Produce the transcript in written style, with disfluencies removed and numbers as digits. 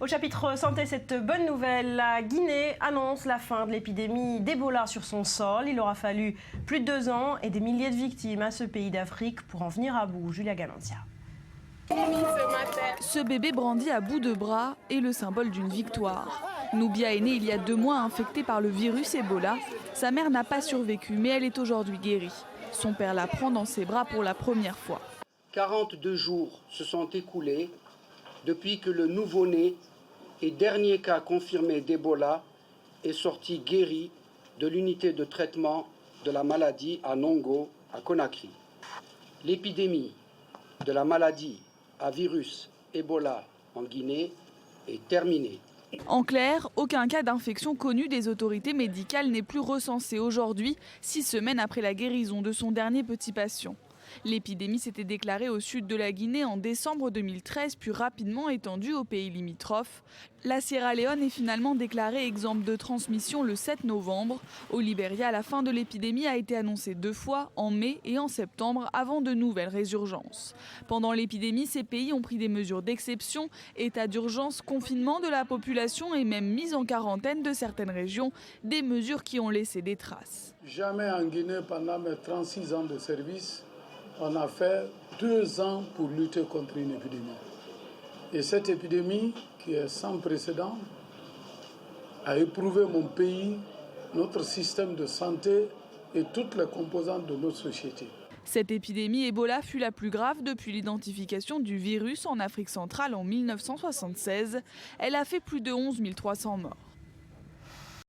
Au chapitre santé, cette bonne nouvelle, la Guinée annonce la fin de l'épidémie d'Ebola sur son sol. Il aura fallu plus de 2 ans et des milliers de victimes à ce pays d'Afrique pour en venir à bout. Julia Galancia. Ce bébé brandi à bout de bras est le symbole d'une victoire. Noubia est née il y a 2 mois infectée par le virus Ebola. Sa mère n'a pas survécu, mais elle est aujourd'hui guérie. Son père la prend dans ses bras pour la première fois. 42 jours se sont écoulés depuis que le nouveau-né et dernier cas confirmé d'Ebola est sorti guéri de l'unité de traitement de la maladie à Nongo, à Conakry. L'épidémie de la maladie à virus Ebola en Guinée est terminée. En clair, aucun cas d'infection connu des autorités médicales n'est plus recensé aujourd'hui, 6 semaines après la guérison de son dernier petit patient. L'épidémie s'était déclarée au sud de la Guinée en décembre 2013, puis rapidement étendue aux pays limitrophes. La Sierra Leone est finalement déclarée exempte de transmission le 7 novembre. Au Libéria, la fin de l'épidémie a été annoncée 2 fois, en mai et en septembre, avant de nouvelles résurgences. Pendant l'épidémie, ces pays ont pris des mesures d'exception, état d'urgence, confinement de la population et même mise en quarantaine de certaines régions, des mesures qui ont laissé des traces. Jamais en Guinée, pendant mes 36 ans de service, on a fait 2 ans pour lutter contre une épidémie. Et cette épidémie, qui est sans précédent, a éprouvé mon pays, notre système de santé et toutes les composantes de notre société. Cette épidémie Ebola fut la plus grave depuis l'identification du virus en Afrique centrale en 1976. Elle a fait plus de 11 300 morts.